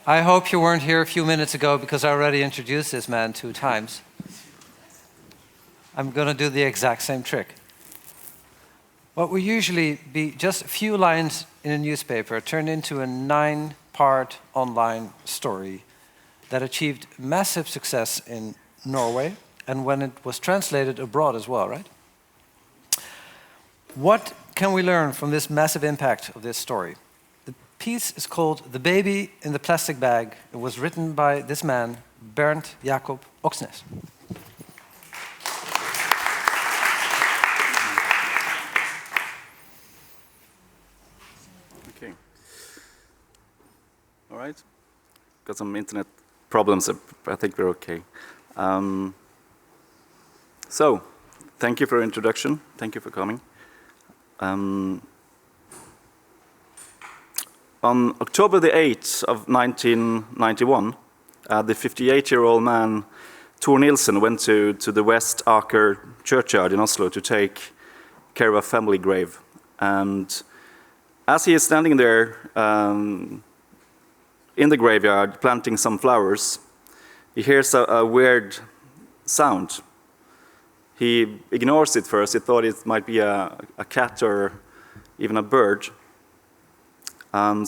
I hope you weren't here a few minutes ago because I already introduced this man 2 times. I'm going to do the exact same trick. What would usually be just a few lines in a newspaper turned into a 9-part online story that achieved massive success in Norway and when it was translated abroad as well, right? What can we learn from this massive impact of this story? The piece is called The Baby in the Plastic Bag. It was written by this man, Bernt Jakob Oksnes. Okay. All right. Got some internet problems, but I think we're okay. So, thank you for your introduction. Thank you for coming. On October the 8th of 1991, the 58-year-old man Tor Nilsen went to the West Aker churchyard in Oslo to take care of a family grave. And as he is standing there in the graveyard planting some flowers, he hears a weird sound. He ignores it first. He thought it might be a cat or even a bird. But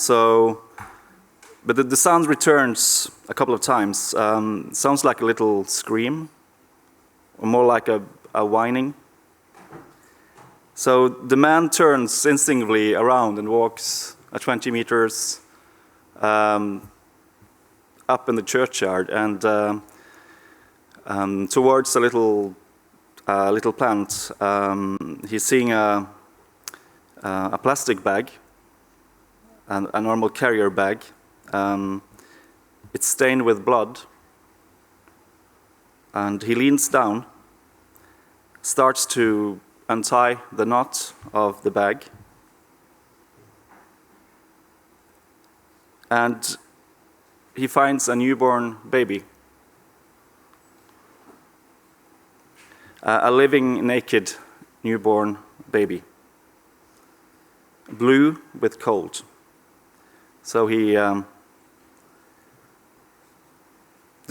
the sound returns a couple of times. Sounds like a little scream, or more like a whining. So the man turns instinctively around and walks 20 meters up in the churchyard and towards a little plant. He's seeing a plastic bag, a normal carrier bag. It's stained with blood, and he leans down, starts to untie the knot of the bag, and he finds a newborn baby. A living, naked, newborn baby. Blue with cold. So the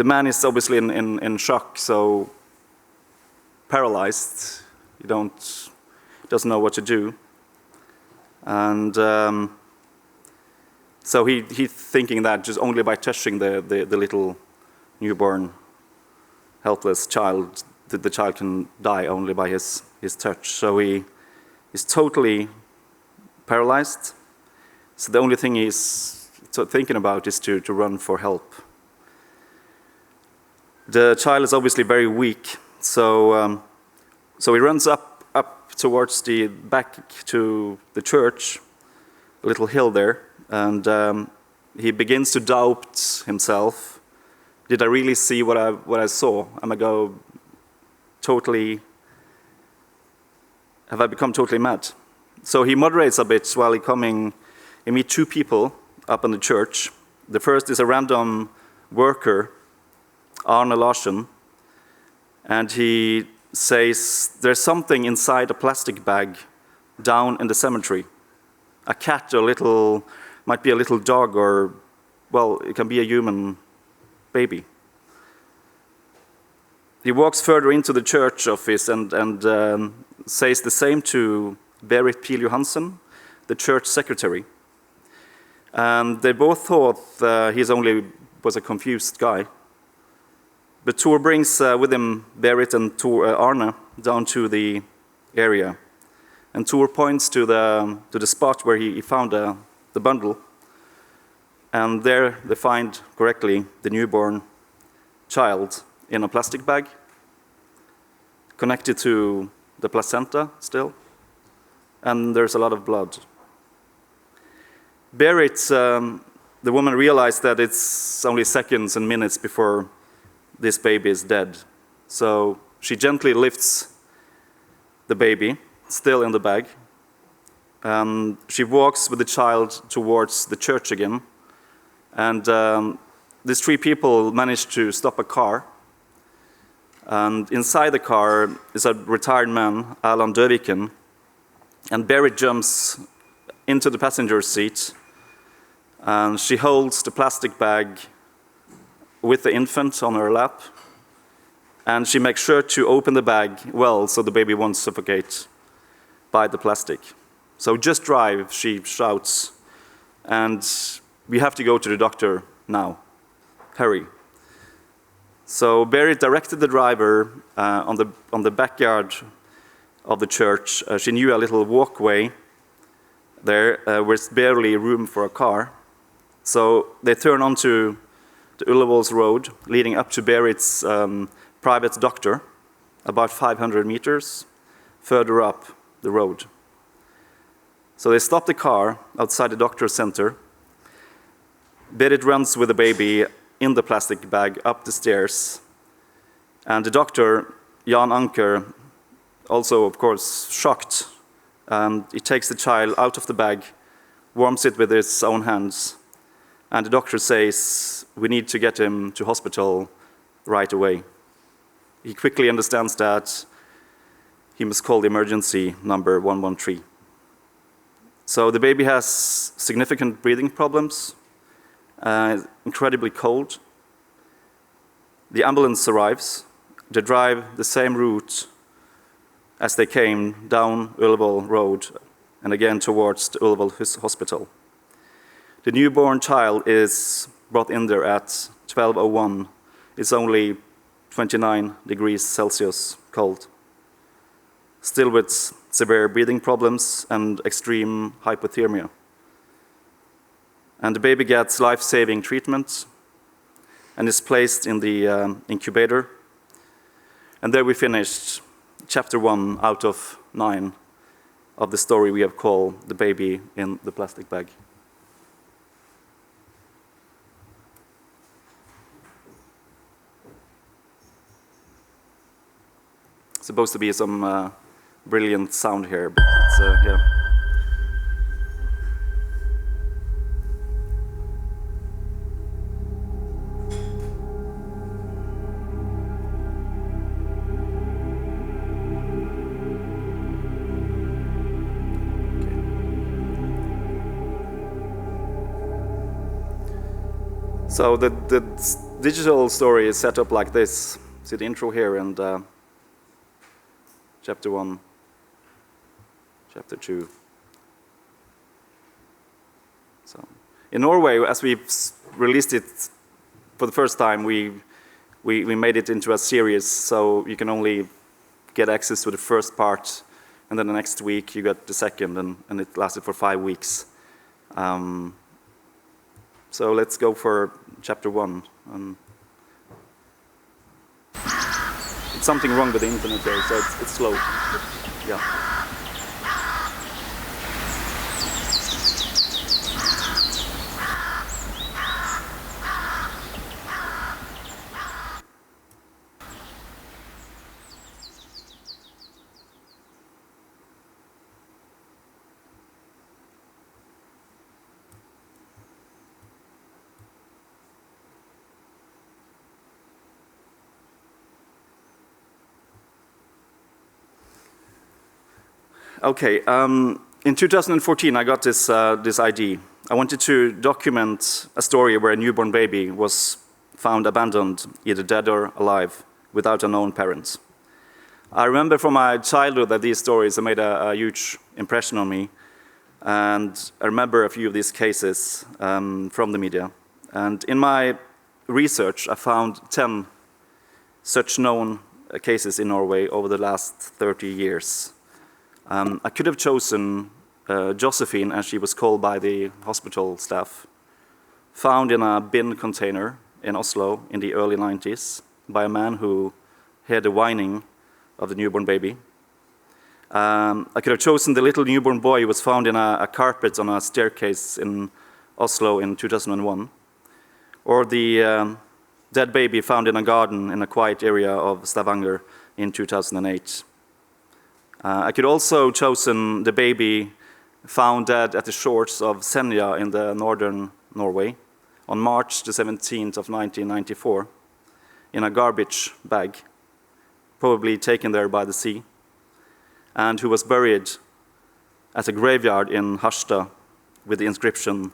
man is obviously in shock, so paralyzed. He doesn't know what to do. And so he's thinking that just only by touching the little newborn, helpless child, the child can die only by his touch. So he is totally paralyzed. So the only thing he's thinking about is to run for help. The child is obviously very weak, so he runs up towards the back to the church, a little hill there, and he begins to doubt himself. Did I really see what I saw? Have I become totally mad? So he moderates a bit while he meets 2 people up in the church. The first is a random worker, Arne Larsen, and he says, there's something inside a plastic bag down in the cemetery. A cat or might be a little dog, or, well, it can be a human baby. He walks further into the church office and says the same to Berit Pil Johansen, the church secretary. And they both thought he only was a confused guy. But Tor brings with him Berit and Arne down to the area. And Tor points to the spot where he found the bundle. And there they find correctly the newborn child in a plastic bag, connected to the placenta still, and there's a lot of blood. Berit, the woman, realized that it's only seconds and minutes before this baby is dead. So she gently lifts the baby, still in the bag. She walks with the child towards the church again. And these 3 people manage to stop a car. And inside the car is a retired man, Alan Døviken. And Berit jumps into the passenger seat And she holds the plastic bag with the infant on her lap, and she makes sure to open the bag well so the baby won't suffocate by the plastic. So just drive, she shouts, and we have to go to the doctor now. Hurry. So Berit directed the driver on the backyard of the church. She knew a little walkway there where it's barely room for a car. So they turn onto the Ullevål's road, leading up to Berit's private doctor, about 500 meters further up the road. So they stop the car outside the doctor's center. Berit runs with the baby in the plastic bag up the stairs. And the doctor, Jan Anker, also, of course, shocked. He takes the child out of the bag, warms it with his own hands, and the doctor says, we need to get him to hospital right away. He quickly understands that he must call the emergency number 113. So the baby has significant breathing problems, incredibly cold. The ambulance arrives. They drive the same route as they came down Ullevål Road and again towards the Ullevål Hospital. The newborn child is brought in there at 12:01. It's only 29 degrees Celsius cold. Still with severe breathing problems and extreme hypothermia. And the baby gets life-saving treatment and is placed in the incubator. And there we finished chapter 1 out of 9 of the story we have called The Baby in the Plastic Bag. Supposed to be some brilliant sound here, but it's, yeah. So the digital story is set up like this. See the intro here and chapter 1, chapter 2. So in Norway, as we released it for the first time, we made it into a series, so you can only get access to the first part, and then the next week you got the second, and it lasted for 5 weeks. So let's go for chapter 1. It's something wrong with the internet there, so it's slow. But, yeah. Okay, in 2014 I got this idea. I wanted to document a story where a newborn baby was found abandoned, either dead or alive, without a known parent. I remember from my childhood that these stories have made a huge impression on me, and I remember a few of these cases from the media. And in my research I found 10 such known cases in Norway over the last 30 years. I could have chosen Josephine, as she was called by the hospital staff, found in a bin container in Oslo in the early 90s by a man who heard the whining of the newborn baby. I could have chosen the little newborn boy who was found in a carpet on a staircase in Oslo in 2001, or the dead baby found in a garden in a quiet area of Stavanger in 2008. I could also chosen the baby found dead at the shores of Senja in the northern Norway on March the 17th of 1994 in a garbage bag, probably taken there by the sea, and who was buried at a graveyard in Harstad with the inscription,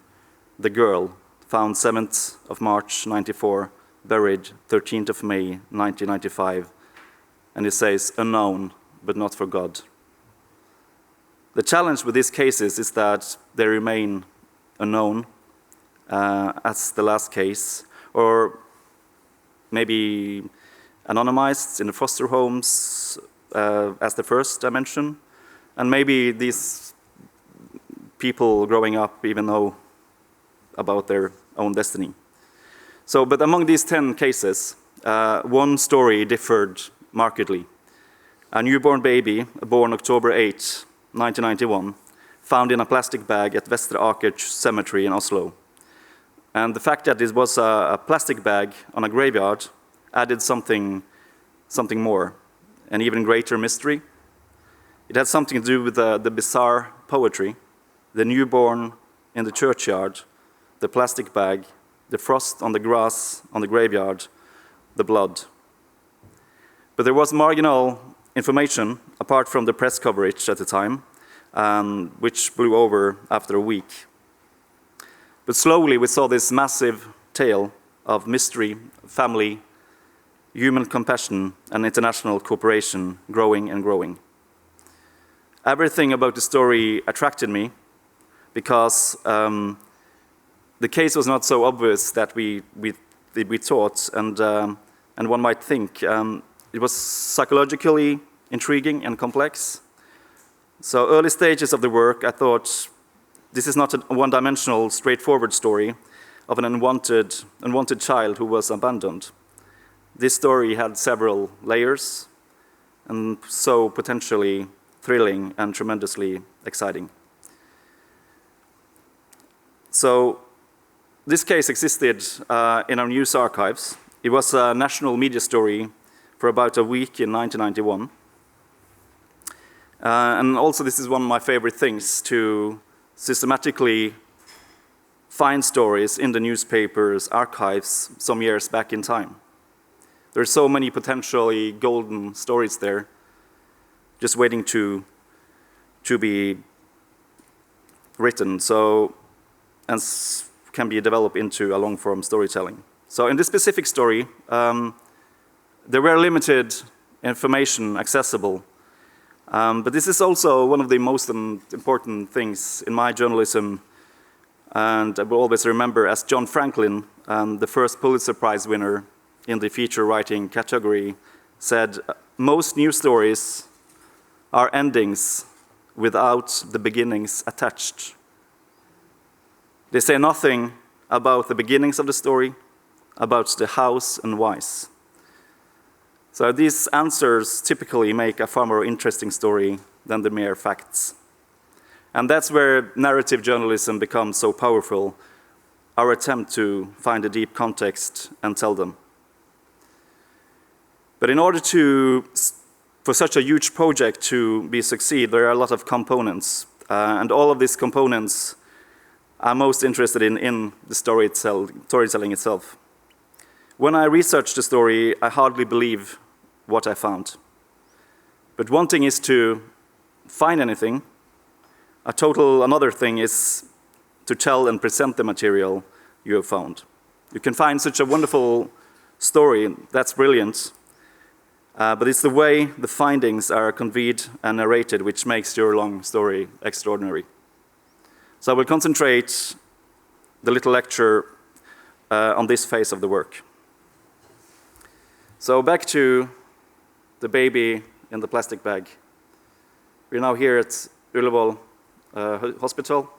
the girl, found 7th of March 94, buried 13th of May 1995, and it says unknown, but not for God. The challenge with these cases is that they remain unknown, as the last case, or maybe anonymized in the foster homes as the first I mentioned, and maybe these people growing up even know about their own destiny. So, but among these 10 cases, one story differed markedly. A newborn baby, born October 8, 1991, found in a plastic bag at Vestre Aker Cemetery in Oslo. And the fact that this was a plastic bag on a graveyard added something more, an even greater mystery. It had something to do with the bizarre poetry, the newborn in the churchyard, the plastic bag, the frost on the grass on the graveyard, the blood. But there was marginal information, apart from the press coverage at the time, which blew over after a week. But slowly we saw this massive tale of mystery, family, human compassion, and international cooperation growing and growing. Everything about the story attracted me because the case was not so obvious that we thought, and one might think. It was psychologically intriguing and complex. So early stages of the work, I thought, this is not a one-dimensional, straightforward story of an unwanted child who was abandoned. This story had several layers, and so potentially thrilling and tremendously exciting. So this case existed in our news archives. It was a national media story for about a week in 1991. And also this is one of my favorite things, to systematically find stories in the newspapers, archives, some years back in time. There are so many potentially golden stories there, just waiting to be written, and can be developed into a long-form storytelling. So in this specific story, there were limited information accessible, but this is also one of the most important things in my journalism, and I will always remember, as John Franklin, the first Pulitzer Prize winner in the feature writing category, said, most news stories are endings without the beginnings attached. They say nothing about the beginnings of the story, about the hows and whys. So these answers typically make a far more interesting story than the mere facts. And that's where narrative journalism becomes so powerful, our attempt to find a deep context and tell them. But in order for such a huge project to succeed, there are a lot of components. And all of these components I'm most interested in the storytelling itself. When I researched the story, I hardly believe what I found. But one thing is to find anything. Another thing is to tell and present the material you have found. You can find such a wonderful story, that's brilliant, but it's the way the findings are conveyed and narrated which makes your long story extraordinary. So I will concentrate the little lecture on this phase of the work. So back to the baby in the plastic bag. We're now here at Ullevål Hospital.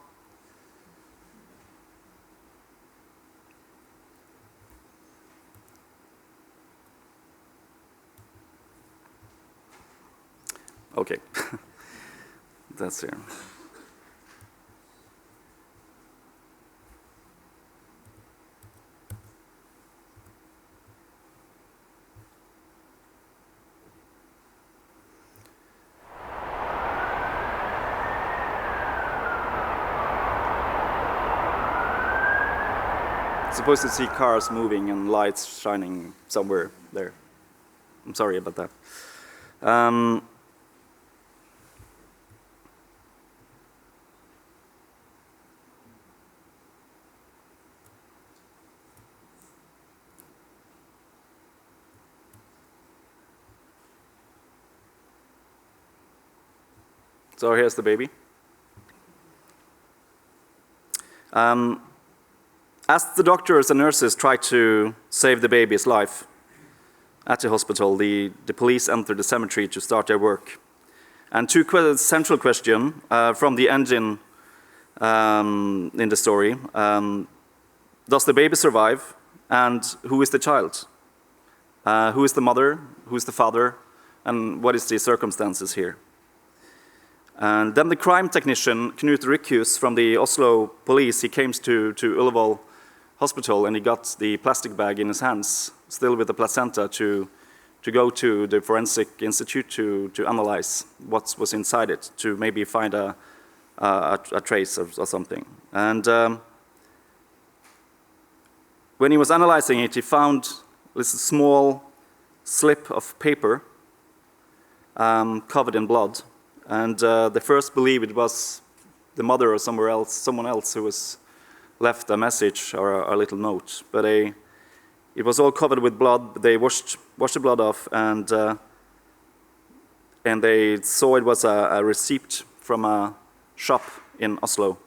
Okay, that's here. Supposed to see cars moving and lights shining somewhere there. I'm sorry about that. So here's the baby. As the doctors and nurses tried to save the baby's life at the hospital, the police entered the cemetery to start their work. And two central questions from the engine in the story. Does the baby survive? And who is the child? Who is the mother? Who is the father? And what is the circumstances here? And then the crime technician, Knut Rykhus from the Oslo police, he came to Ullevål hospital and he got the plastic bag in his hands, still with the placenta, to go to the forensic institute to analyze what was inside it, to maybe find a trace or something. And when he was analyzing it, he found this small slip of paper covered in blood. And they first believed it was the mother or someone else who was left a message or a little note. But it was all covered with blood. They washed the blood off, and they saw it was a receipt from a shop in Oslo.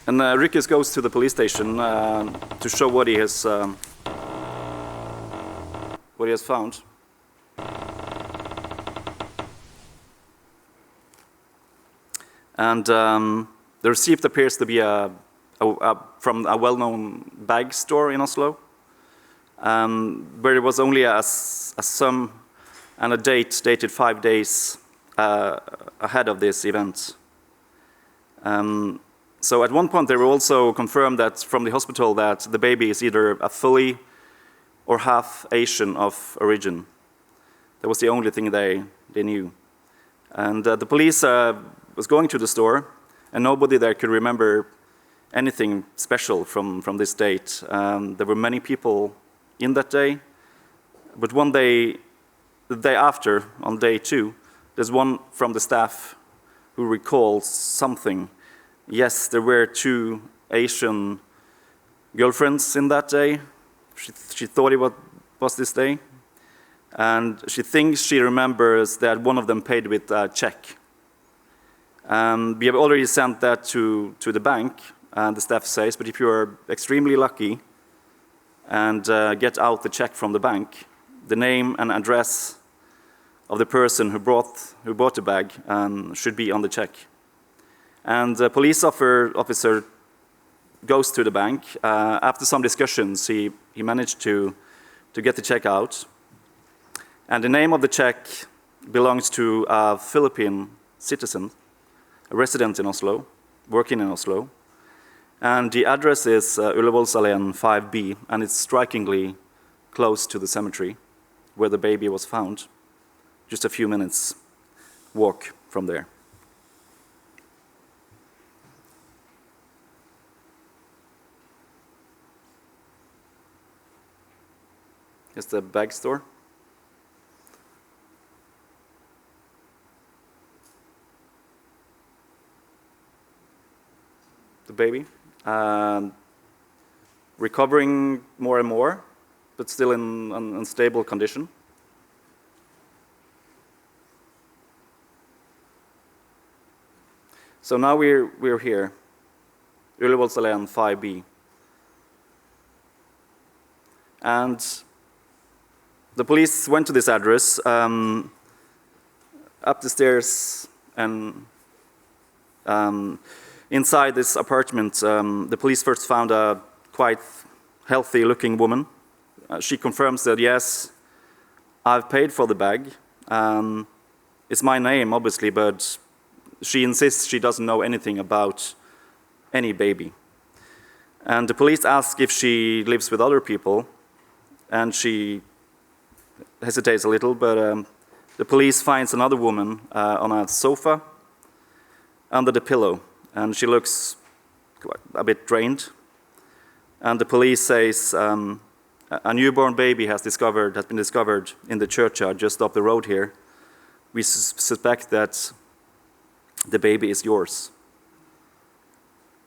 And Rykhus goes to the police station to show what he has found. And the receipt appears to be from a well-known bag store in Oslo, where there was only a sum and a date dated 5 days ahead of this event. So at one point they were also confirmed that from the hospital that the baby is either a fully or half Asian of origin. That was the only thing they knew. And the police was going to the store, and nobody there could remember anything special from this date. There were many people in that day, but the day after, on day 2, there's one from the staff who recalls something. Yes, there were 2 Asian girlfriends in that day. She thought it was this day. And she thinks she remembers that one of them paid with a check. We have already sent that to the bank, and the staff says, but if you are extremely lucky and get out the check from the bank, the name and address of the person who bought the bag should be on the check. And the police officer goes to the bank. After some discussions, he managed to get the check out. And the name of the check belongs to a Philippine citizen, a resident in Oslo, working in Oslo. And the address is Ullevålsalén 5B, and it's strikingly close to the cemetery where the baby was found, just a few minutes walk from there. Here's the bag store. The baby. Recovering more and more, but still in an unstable condition. So now we're here, Ullevålsalén 5B. And the police went to this address, up the stairs, and inside this apartment, the police first found a quite healthy-looking woman. She confirms that, yes, I've paid for the bag. It's my name, obviously, but she insists she doesn't know anything about any baby. And the police ask if she lives with other people, and she hesitates a little, but the police finds another woman on a sofa under the pillow, and she looks a bit drained. And the police says a newborn baby has been discovered in the churchyard just up the road here. We suspect that the baby is yours.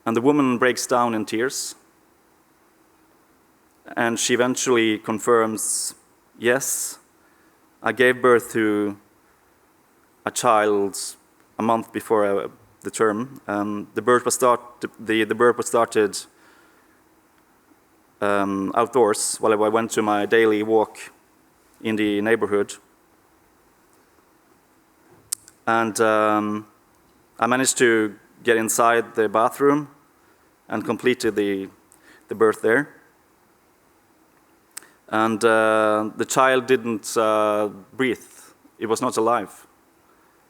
And the woman breaks down in tears. And she eventually confirms, yes, I gave birth to a child a month before the term. The birth was started outdoors while I went to my daily walk in the neighborhood. And I managed to get inside the bathroom and completed the birth there. And the child didn't breathe. It was not alive.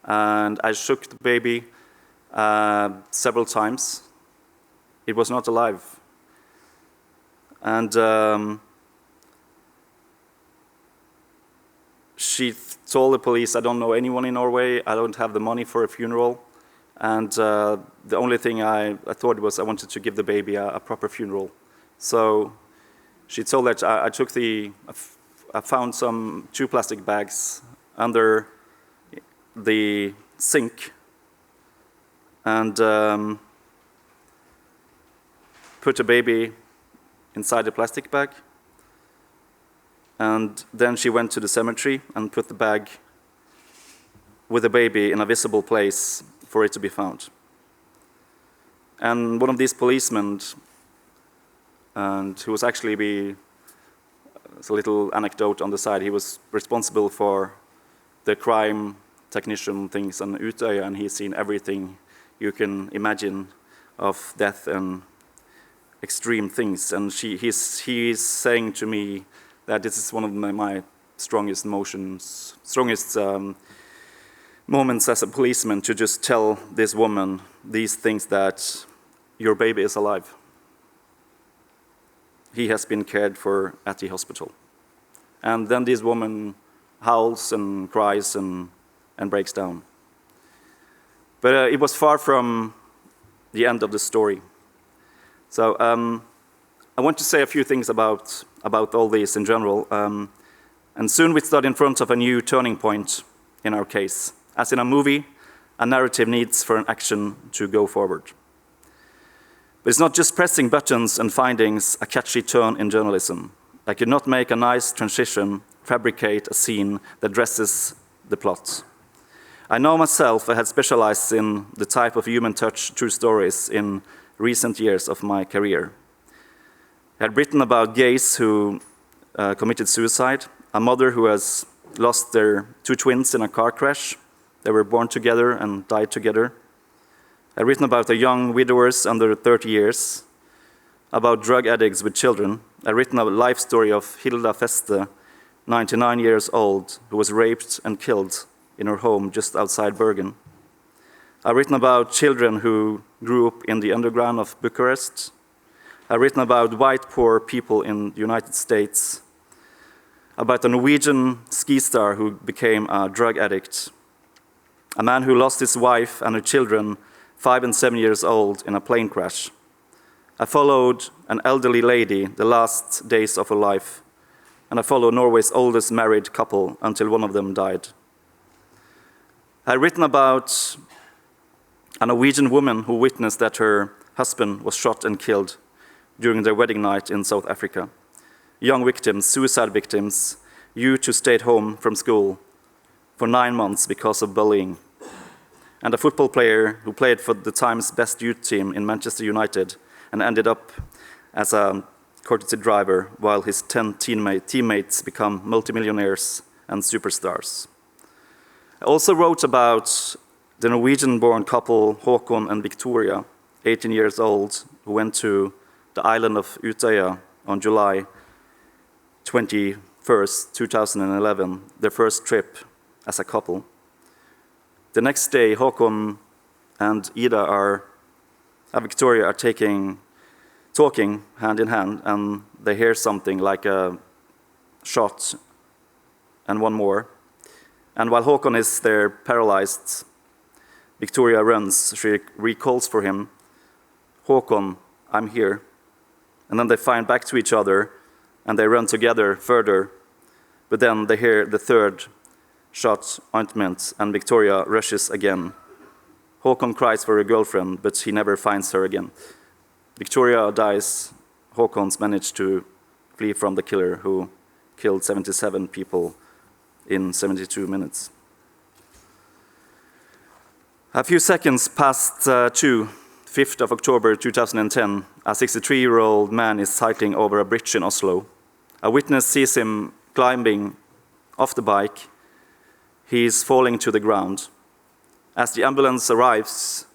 And I shook the baby several times. It was not alive. And she told the police, I don't know anyone in Norway, I don't have the money for a funeral. And the only thing I thought was I wanted to give the baby a proper funeral. So she told that I found some 2 plastic bags under the sink and put the baby inside the plastic bag. And then she went to the cemetery and put the bag with the baby in a visible place for it to be found. And one of these policemen, and who was actually it's a little anecdote on the side, he was responsible for the crime technician things on Utøya, and he's seen everything you can imagine of death and extreme things. And he's saying to me that this is one of my strongest moments as a policeman, to just tell this woman these things, that your baby is alive. He has been cared for at the hospital. And then this woman howls and cries and breaks down. But it was far from the end of the story. So I want to say a few things about all this in general. And soon we stood in front of a new turning point in our case. As in a movie, a narrative needs for an action to go forward. But it's not just pressing buttons and findings a catchy turn in journalism. I could not make a nice transition, fabricate a scene that dresses the plot. I know myself I had specialized in the type of human touch true stories in recent years of my career. I had written about gays who committed suicide, a mother who has lost their 2 twins in a car crash. They were born together and died together. I've written about the young widowers under 30 years, about drug addicts with children. I've written a life story of Hilda Feste, 99 years old, who was raped and killed in her home just outside Bergen. I've written about children who grew up in the underground of Bucharest. I've written about white poor people in the United States, about a Norwegian ski star who became a drug addict, a man who lost his wife and her children, 5 and 7 years old, in a plane crash. I followed an elderly lady the last days of her life, and I followed Norway's oldest married couple until one of them died. I've written about a Norwegian woman who witnessed that her husband was shot and killed during their wedding night in South Africa. Young victims, suicide victims, youth who stayed home from school for 9 months because of bullying. And a football player who played for the Times best youth team in Manchester United and ended up as a courtesy driver while his 10 teammates become multimillionaires and superstars. I also wrote about the Norwegian-born couple Håkon and Victoria, 18 years old, who went to the island of Utøya on July 21st, 2011, their first trip as a couple. The next day, Håkon and Victoria are talking hand in hand, and they hear something like a shot and one more. And while Håkon is there paralyzed, Victoria runs. She recalls for him. Håkon, I'm here. And then they find back to each other, and they run together further. But then they hear the third shot, ointment, and Victoria rushes again. Håkon cries for her girlfriend, but he never finds her again. Victoria dies. Håkon's managed to flee from the killer who killed 77 people in 72 minutes. A few seconds past 2, 5th of October 2010, a 63-year-old man is cycling over a bridge in Oslo. A witness sees him climbing off the bike. He is falling to the ground. As the ambulance arrives,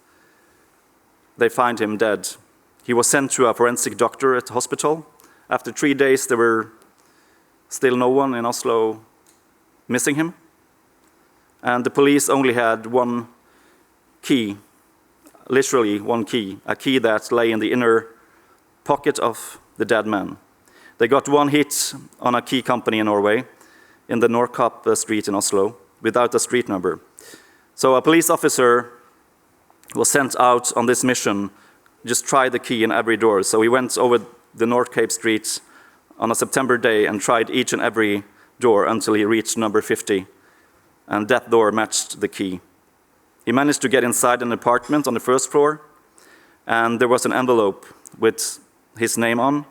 they find him dead. He was sent to a forensic doctor at the hospital. After 3 days, there were still no one in Oslo missing him. And the police only had one key, literally one key, a key that lay in the inner pocket of the dead man. They got one hit on a key company in Norway, in the Nordkapp street in Oslo, without a street number. So a police officer was sent out on this mission, just try the key in every door. So he went over the Nordkapp street on a September day and tried each and every door until he reached number 50, and that door matched the key. He managed to get inside an apartment on the first floor, and there was an envelope with his name on,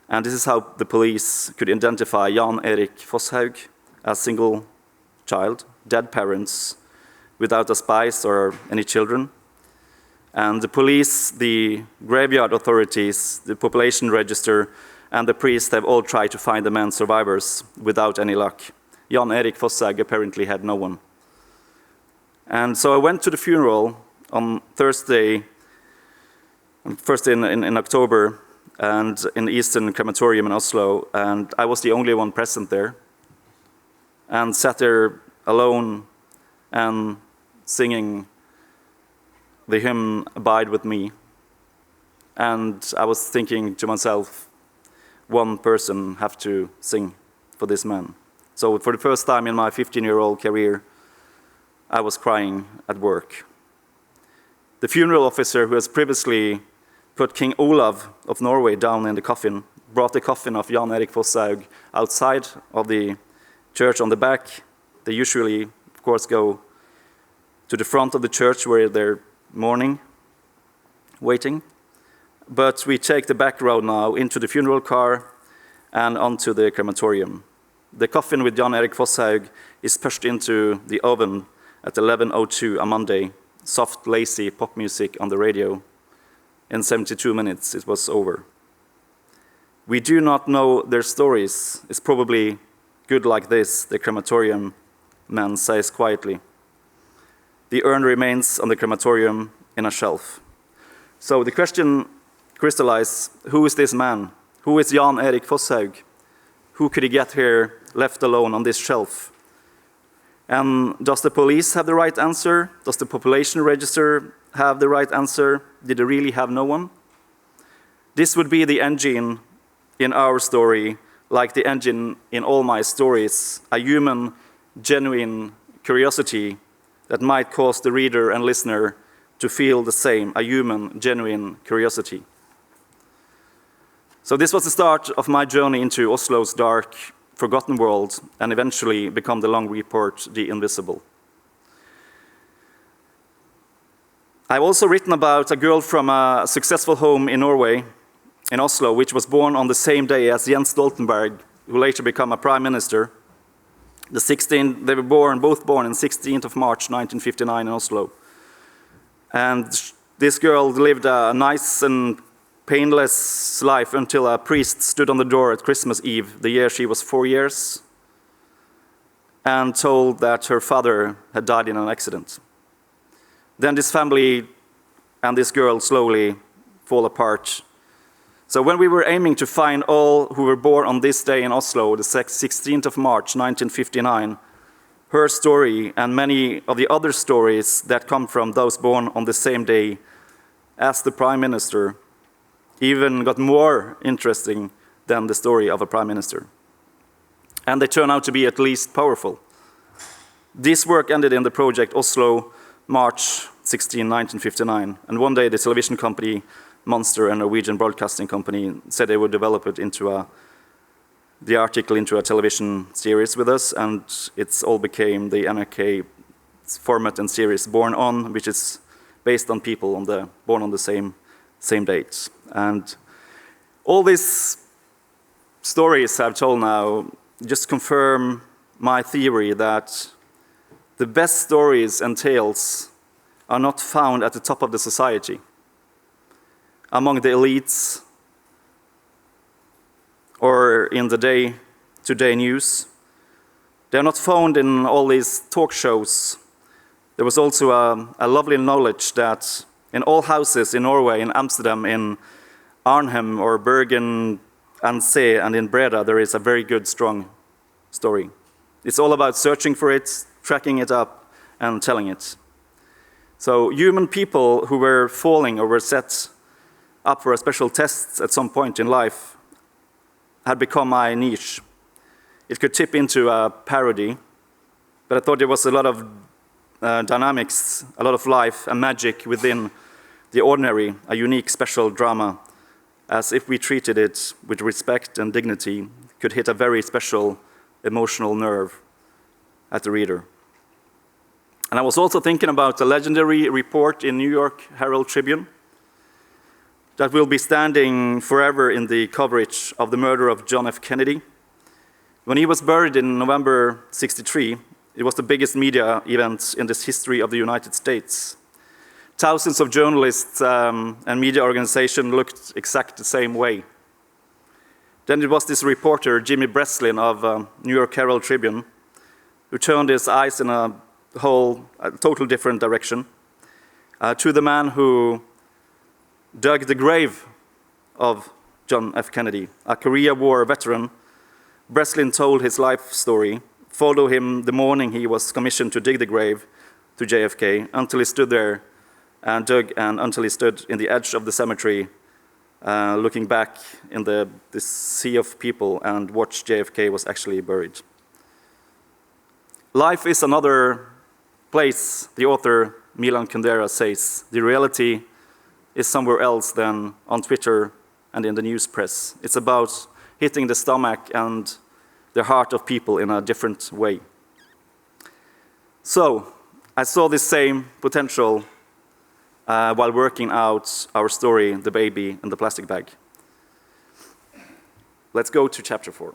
and this is how the police could identify Jan Erik Fosshaug, a single child, dead parents, without a spouse or any children. And the police, the graveyard authorities, the population register, and the priest have all tried to find the man's survivors without any luck. Jan Erik Fosshaug apparently had no one. And so I went to the funeral on Thursday, first in October, and in the Eastern Crematorium in Oslo, and I was the only one present there, and sat there alone and singing the hymn, Abide With Me. And I was thinking to myself, one person have to sing for this man. So for the first time in my 15-year-old career, I was crying at work. The funeral officer who has previously put King Olav of Norway down in the coffin, brought the coffin of Jan Erik Fosshaug outside of the church on the back. They usually, of course, go to the front of the church where they're mourning, waiting. But we take the back road now into the funeral car and onto the crematorium. The coffin with Jan Erik Fosshaug is pushed into the oven at 11:02 a Monday. Soft, lazy pop music on the radio. In 72 minutes, it was over. We do not know their stories. It's probably good like this, the crematorium man says quietly. The urn remains on the crematorium in a shelf. So the question crystallized, who is this man? Who is Jan Erik Fosshaug? Who could he get here left alone on this shelf? And does the police have the right answer? Does the population register have the right answer? Did they really have no one? This would be the engine in our story, like the engine in all my stories, a human, genuine curiosity that might cause the reader and listener to feel the same, a human, genuine curiosity. So this was the start of my journey into Oslo's dark, forgotten world, and eventually become the long report, The Invisible. I've also written about a girl from a successful home in Norway, in Oslo, which was born on the same day as Jens Stoltenberg, who later became a prime minister. They were both born on 16th of March 1959 in Oslo. And this girl lived a nice and painless life until a priest stood on the door at Christmas Eve, the year she was 4 years, and told that her father had died in an accident. Then this family and this girl slowly fall apart. So when we were aiming to find all who were born on this day in Oslo, the 16th of March 1959, her story and many of the other stories that come from those born on the same day as the Prime Minister even got more interesting than the story of a Prime Minister. And they turn out to be at least powerful. This work ended in the project Oslo, March 16, 1959, and one day the television company Monster and Norwegian Broadcasting Company said they would develop it into the article into a television series with us, and it's all became the NRK format and series Born On, which is based on people born on the same dates. And all these stories I've told now just confirm my theory that the best stories and tales are not found at the top of the society, among the elites, or in the day-to-day news. They are not found in all these talk shows. There was also a lovely knowledge that in all houses in Norway, in Amsterdam, in Arnhem or Bergen, Anse, and in Breda, there is a very good, strong story. It's all about searching for it, tracking it up, and telling it. So human people who were falling or were set up for a special test at some point in life had become my niche. It could tip into a parody, but I thought there was a lot of dynamics, a lot of life and magic within the ordinary, a unique special drama, as if we treated it with respect and dignity, could hit a very special emotional nerve at the reader. And I was also thinking about the legendary report in New York Herald Tribune that will be standing forever in the coverage of the murder of John F. Kennedy. When he was buried in November '63, it was the biggest media event in this history of the United States. Thousands of journalists and media organizations looked exactly the same way. Then it was this reporter, Jimmy Breslin of New York Herald Tribune, who turned his eyes in a total different direction to the man who dug the grave of John F. Kennedy, a Korea War veteran. Breslin told his life story, followed him the morning he was commissioned to dig the grave to JFK, until he stood there and dug, and until he stood in the edge of the cemetery, looking back in this sea of people and watched JFK was actually buried. Life is another place, the author Milan Kundera says. The reality is somewhere else than on Twitter and in the news press. It's about hitting the stomach and the heart of people in a different way. So, I saw this same potential while working out our story, The Baby in the Plastic Bag. Let's go to chapter 4.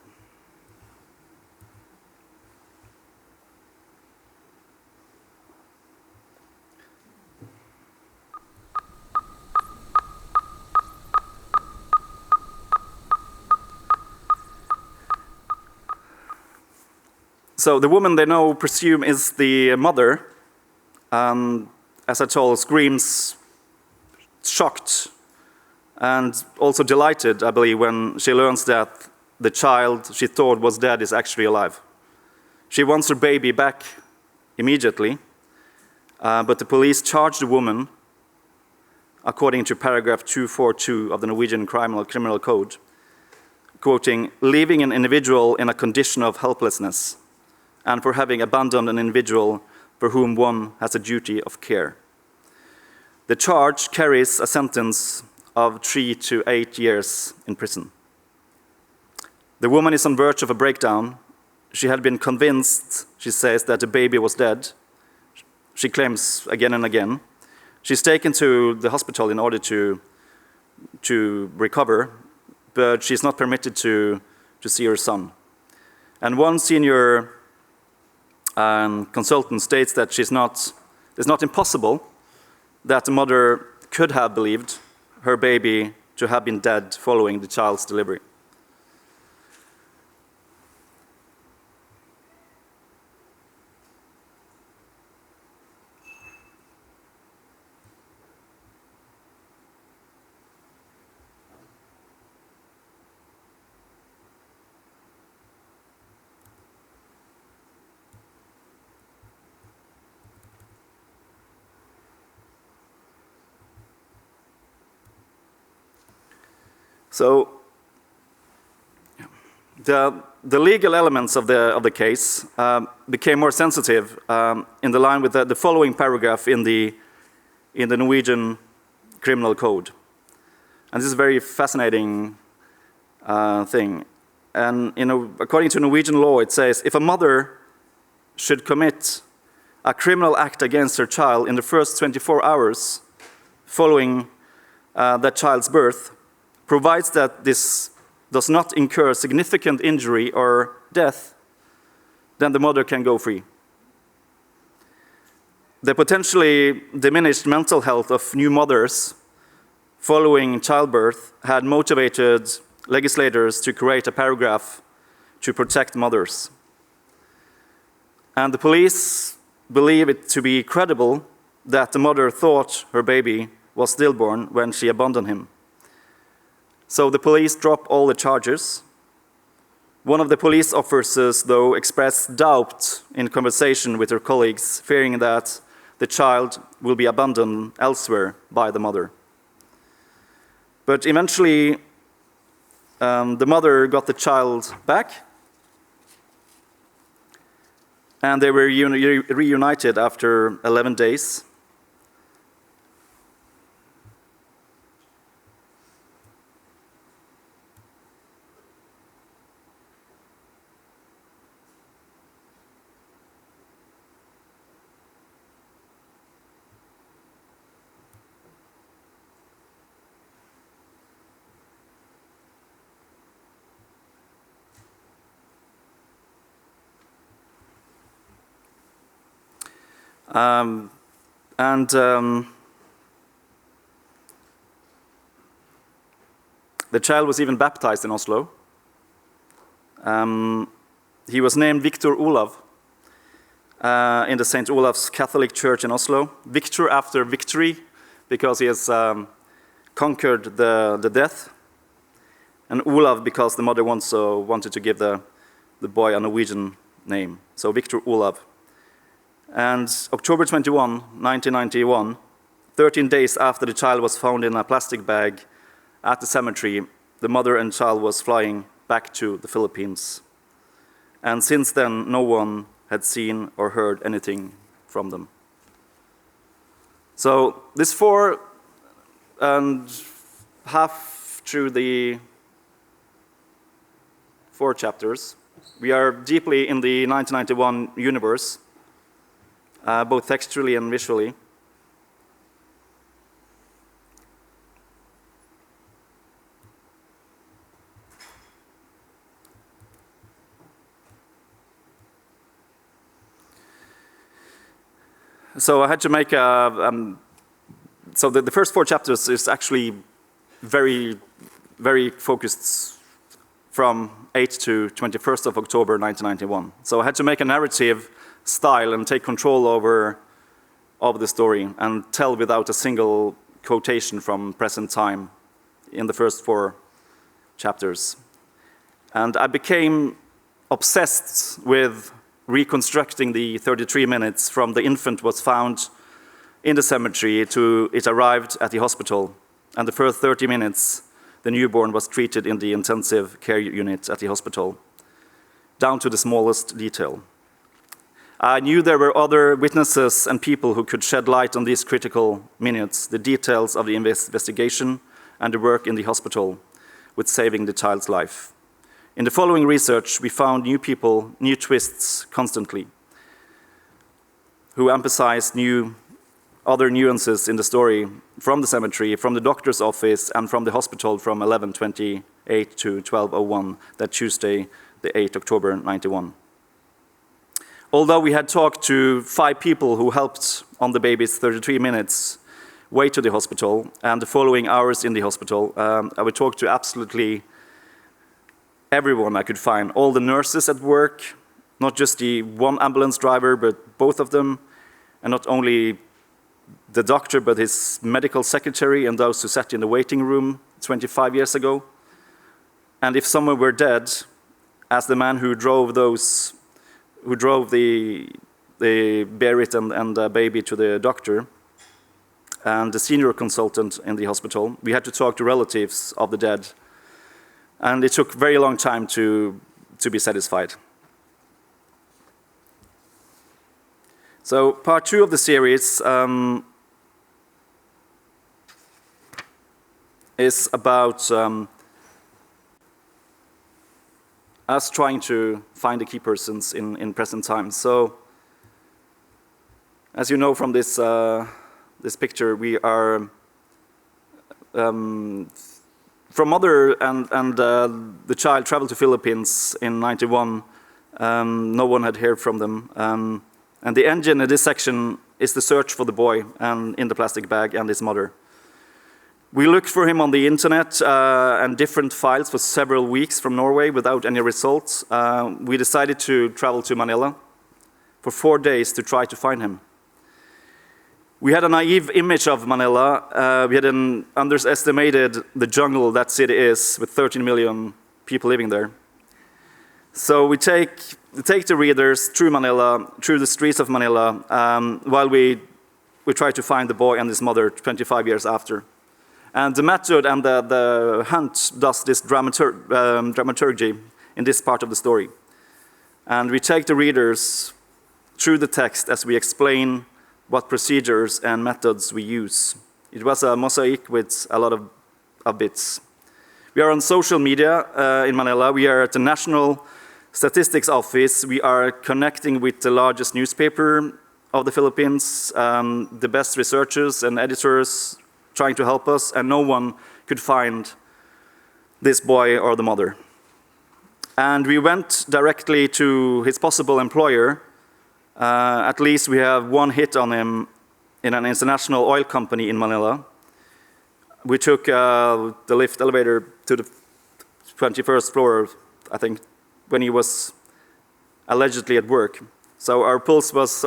So the woman they now presume is the mother, as I told, screams shocked and also delighted, I believe, when she learns that the child she thought was dead is actually alive. She wants her baby back immediately, but the police charge the woman, according to paragraph 242 of the Norwegian Criminal Code, quoting, leaving an individual in a condition of helplessness, and for having abandoned an individual for whom one has a duty of care. The charge carries a sentence of 3 to 8 years in prison. The woman is on verge of a breakdown. She had been convinced, she says, that the baby was dead. She claims again and again. She's taken to the hospital in order to recover, but she's not permitted to see her son. And one senior consultant states that it's not impossible that the mother could have believed her baby to have been dead following the child's delivery. So the legal elements of the case became more sensitive in the line with the following paragraph in the Norwegian Criminal Code. And this is a very fascinating thing. And according to Norwegian law, it says, if a mother should commit a criminal act against her child in the first 24 hours following that child's birth, provides that this does not incur significant injury or death, then the mother can go free. The potentially diminished mental health of new mothers following childbirth had motivated legislators to create a paragraph to protect mothers. And the police believe it to be credible that the mother thought her baby was stillborn when she abandoned him. So the police drop all the charges. One of the police officers, though, expressed doubt in conversation with her colleagues, fearing that the child will be abandoned elsewhere by the mother. But eventually, the mother got the child back, and they were reunited after 11 days. The child was even baptized in Oslo. He was named Victor Olav in the St. Olav's Catholic Church in Oslo. Victor after victory, because he has conquered the death. And Olav because the mother wanted to give the boy a Norwegian name. So Victor Olav. And October 21, 1991, 13 days after the child was found in a plastic bag at the cemetery, the mother and child was flying back to the Philippines. And since then, no one had seen or heard anything from them. So this 4.5 through the 4 chapters, we are deeply in the 1991 universe, both textually and visually. So I had to make so the first 4 chapters is actually very, very focused from 8 to 21st of October 1991. So I had to make a narrative style and take control over the story and tell without a single quotation from present time in the first 4 chapters. And I became obsessed with reconstructing the 33 minutes from the infant was found in the cemetery to it arrived at the hospital. And the first 30 minutes, the newborn was treated in the intensive care unit at the hospital, down to the smallest detail. I knew there were other witnesses and people who could shed light on these critical minutes, the details of the investigation and the work in the hospital with saving the child's life. In the following research, we found new people, new twists constantly, who emphasized other nuances in the story from the cemetery, from the doctor's office, and from the hospital from 11:28 to 12:01, that Tuesday, the 8th October 91. Although we had talked to 5 people who helped on the baby's 33 minutes way to the hospital and the following hours in the hospital, I would talk to absolutely everyone I could find, all the nurses at work, not just the one ambulance driver, but both of them, and not only the doctor, but his medical secretary and those who sat in the waiting room 25 years ago. And if someone were dead, as the man who drove the Berit and the baby to the doctor, and the senior consultant in the hospital, we had to talk to relatives of the dead. And it took a very long time to be satisfied. So part 2 of the series is about us trying to find the key persons in present times. So, as you know from this this picture, we are from mother and the child traveled to Philippines in '91. No one had heard from them, and the engine in this section is the search for the boy and in the plastic bag and his mother. We looked for him on the internet and different files for several weeks from Norway without any results. We decided to travel to Manila for 4 days to try to find him. We had a naive image of Manila. We had underestimated the jungle that city is, with 13 million people living there. So we take the readers through Manila, through the streets of Manila, while we try to find the boy and his mother 25 years after. And the method and the hunt does this dramaturgy in this part of the story. And we take the readers through the text as we explain what procedures and methods we use. It was a mosaic with a lot of bits. We are on social media in Manila. We are at the National Statistics Office. We are connecting with the largest newspaper of the Philippines, the best researchers and editors trying to help us, and no one could find this boy or the mother. And we went directly to his possible employer. At least we have one hit on him in an international oil company in Manila. We took the lift elevator to the 21st floor, I think, when he was allegedly at work. So our pulse was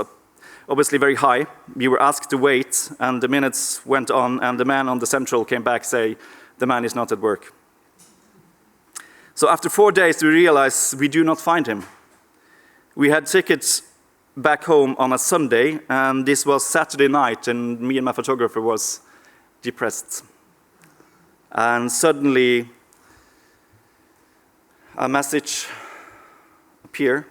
obviously very high. We were asked to wait, and the minutes went on, and the man on the central came back say, the man is not at work. So after 4 days, we realized we do not find him. We had tickets back home on a Sunday, and this was Saturday night, and me and my photographer was depressed. And suddenly, a message appeared.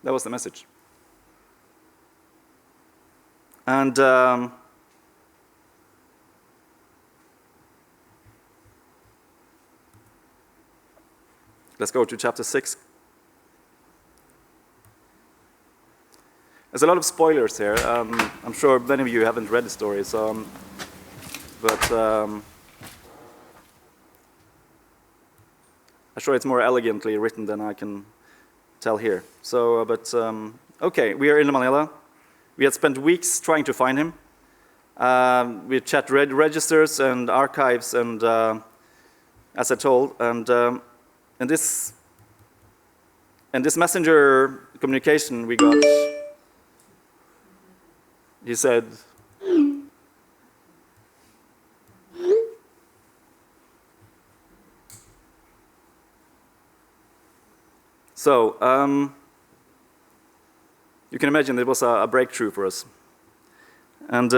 That was the message. And let's go to chapter 6. There's a lot of spoilers here. I'm sure many of you haven't read the story, so, but I'm sure it's more elegantly written than I can tell here. So, okay, we are in Manila. We had spent weeks trying to find him. We checked registers and archives, and as I told, and in this messenger communication we got, he said, so, you can imagine it was a breakthrough for us. And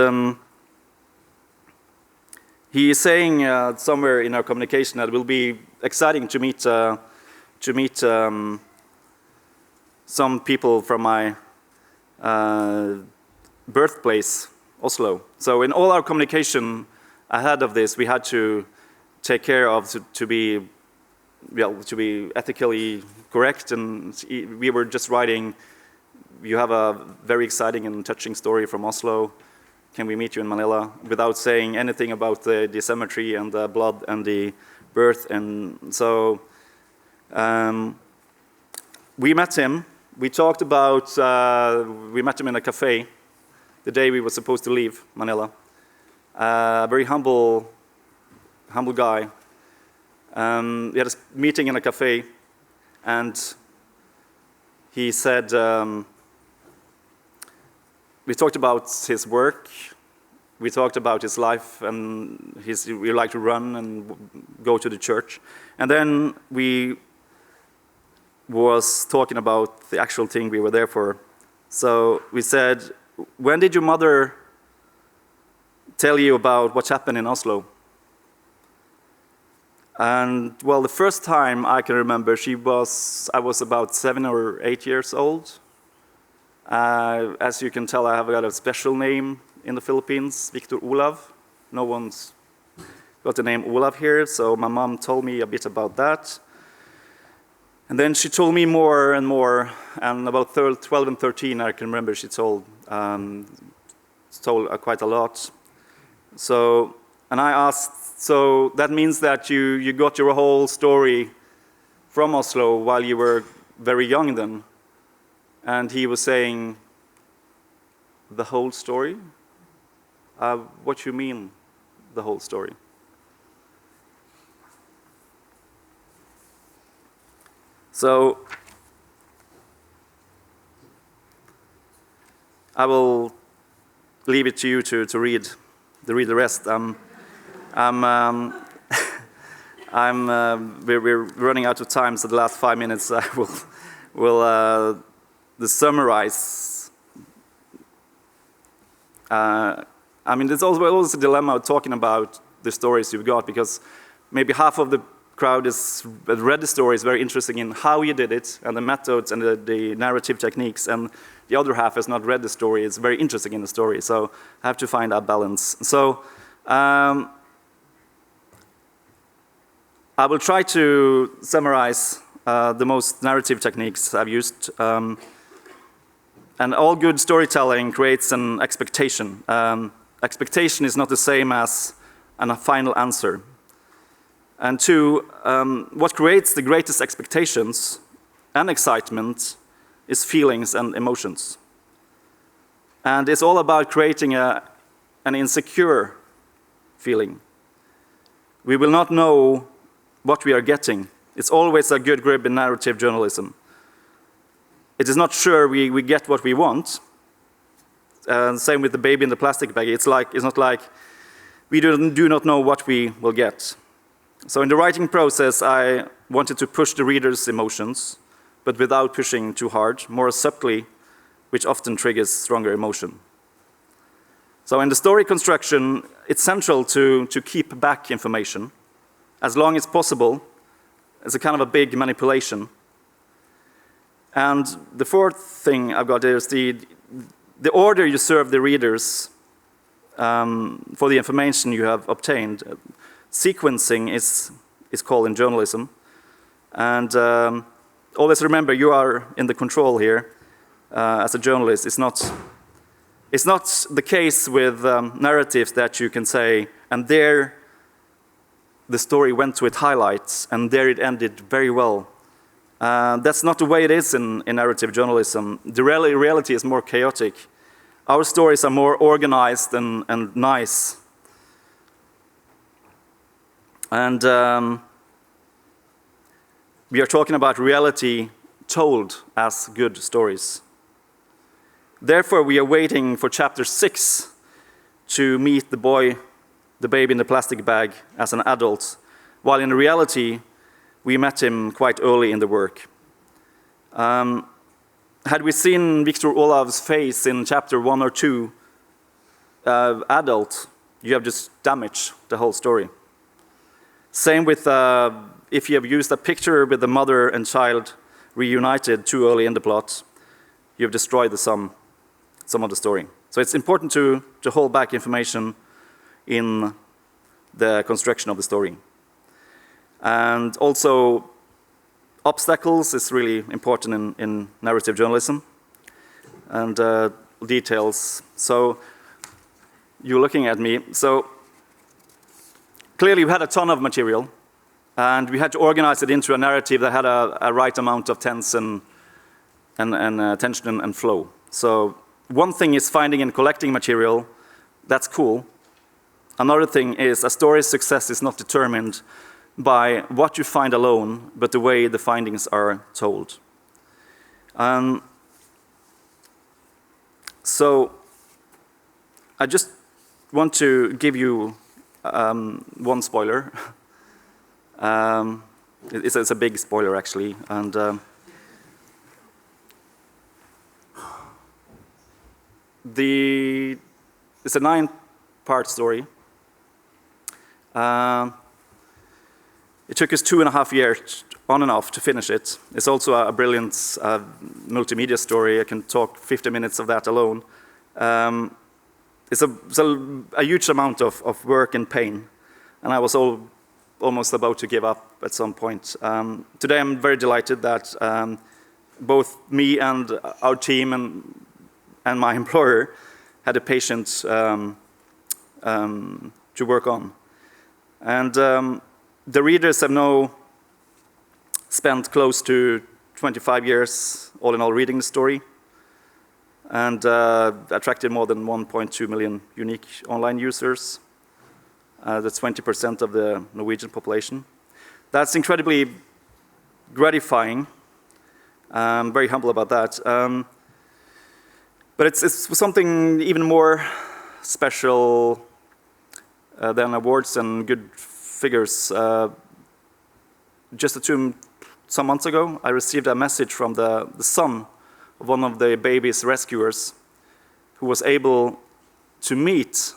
he is saying somewhere in our communication that it will be exciting to meet some people from my birthplace, Oslo. So in all our communication ahead of this, we had to take care of to be ethically correct, and we were just writing, you have a very exciting and touching story from Oslo, can we meet you in Manila, without saying anything about the cemetery and the blood and the birth. And so we met him. We talked about, we met him in a cafe the day we were supposed to leave Manila. A very humble guy. We had a meeting in a cafe, and he said, we talked about his work, we talked about his life, and we like to run and go to the church. And then we was talking about the actual thing we were there for. So we said, when did your mother tell you about what happened in Oslo? And well, the first time I can remember, I was about 7 or 8 years old. As you can tell, I have got a special name in the Philippines, Victor Olav. No one's got the name Olav here, so my mom told me a bit about that. And then she told me more and more, and about 12 and 13, I can remember she told quite a lot. So, and I asked, so that means that you got your whole story from Oslo while you were very young then? And he was saying, the whole story? What you mean, the whole story? So, I will leave it to you to read the rest. We're running out of time, so the last 5 minutes I will summarize. I mean, there's always a dilemma of talking about the stories you've got, because maybe half of the crowd has read the story, is very interesting in how you did it and the methods and the narrative techniques, and the other half has not read the story. It's very interesting in the story, so I have to find that balance. So I will try to summarize the most narrative techniques I've used. And all good storytelling creates an expectation. Expectation is not the same as a final answer. And two, what creates the greatest expectations and excitement is feelings and emotions. And it's all about creating an insecure feeling. We will not know what we are getting. It's always a good grip in narrative journalism. It is not sure we get what we want. Same with the baby in the plastic bag. It's not like we do not know what we will get. So in the writing process, I wanted to push the reader's emotions, but without pushing too hard, more subtly, which often triggers stronger emotion. So in the story construction, it's central to keep back information as long as possible. It's a kind of a big manipulation. And the fourth thing I've got is the order you serve the readers for the information you have obtained. Sequencing is called in journalism. And always remember, you are in the control here as a journalist. It's not the case with narratives that you can say, and there the story went to its highlights, and there it ended very well. That's not the way it is in narrative journalism. The reality is more chaotic. Our stories are more organized and nice. And we are talking about reality told as good stories. Therefore, we are waiting for chapter 6 to meet the baby in the plastic bag as an adult, while in reality, we met him quite early in the work. Had we seen Victor Olav's face in chapter 1 or 2, adult, you have just damaged the whole story. Same with if you have used a picture with the mother and child reunited too early in the plot, you have destroyed the sum of the story. So it's important to hold back information in the construction of the story. And also, obstacles is really important in narrative journalism, and details. So, you're looking at me. So, clearly we had a ton of material, and we had to organize it into a narrative that had a right amount of tension and flow. So, one thing is finding and collecting material. That's cool. Another thing is a story's success is not determined by what you find alone, but the way the findings are told. So I just want to give you one spoiler. It's a big spoiler, actually. And it's a 9-part story. It took us 2.5 years on and off to finish it. It's also a brilliant multimedia story. I can talk 50 minutes of that alone. It's a huge amount of work and pain, and I was almost about to give up at some point. Today I'm very delighted that both me and our team and my employer had the patience to work on. And the readers have now spent close to 25 years, all in all, reading the story, and attracted more than 1.2 million unique online users. That's 20% of the Norwegian population. That's incredibly gratifying. I'm very humble about that. But it's something even more special than awards and good figures. Just some months ago, I received a message from the son of one of the baby's rescuers, who was able to meet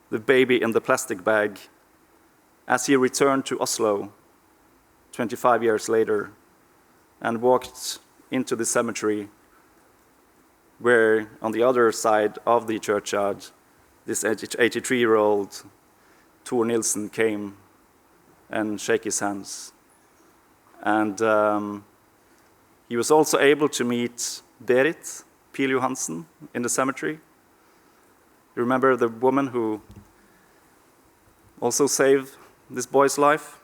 the baby in the plastic bag as he returned to Oslo 25 years later and walked into the cemetery where, on the other side of the churchyard, this 83-year-old Tor Nilsen came and shake his hands. And he was also able to meet Berit Pil-Johansen in the cemetery. You remember the woman who also saved this boy's life?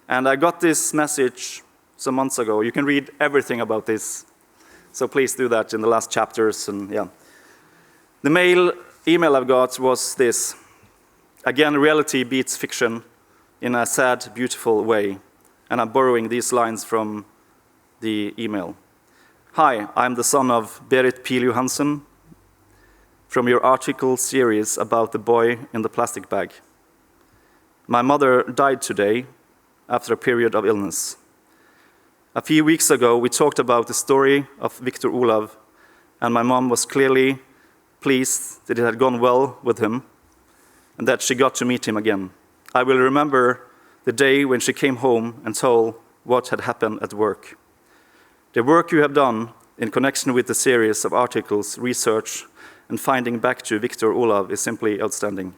And I got this message some months ago. You can read everything about this, so please do that in the last chapters. And yeah, the email I've got was this. Again, reality beats fiction in a sad, beautiful way. And I'm borrowing these lines from the email. Hi, I'm the son of Berit Pil-Johansen from your article series about the boy in the plastic bag. My mother died today after a period of illness. A few weeks ago, we talked about the story of Victor Olav, and my mom was clearly pleased that it had gone well with him and that she got to meet him again. I will remember the day when she came home and told what had happened at work. The work you have done in connection with the series of articles, research, and finding back to Victor Olav is simply outstanding.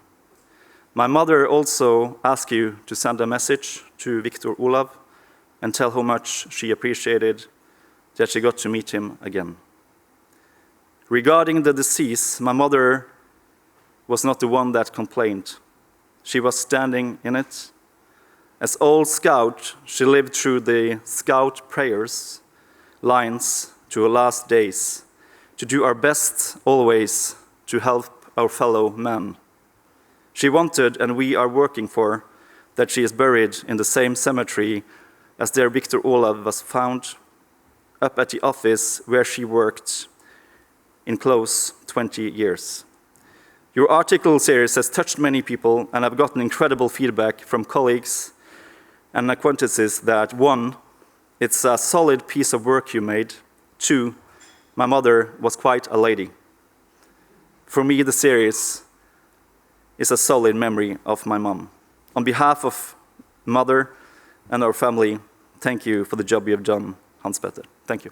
My mother also asked you to send a message to Victor Olav and tell how much she appreciated that she got to meet him again. Regarding the disease, my mother was not the one that complained. She was standing in it. As old scout, she lived through the scout prayers, lines to her last days, to do our best always to help our fellow men. She wanted, and we are working for, that she is buried in the same cemetery as their Victor Olav was found, up at the office where she worked in close 20 years. Your article series has touched many people, and I've gotten incredible feedback from colleagues and acquaintances that 1, it's a solid piece of work you made. 2, my mother was quite a lady. For me, the series is a solid memory of my mom. On behalf of mother and our family, thank you for the job you have done, Hans Petter. Thank you.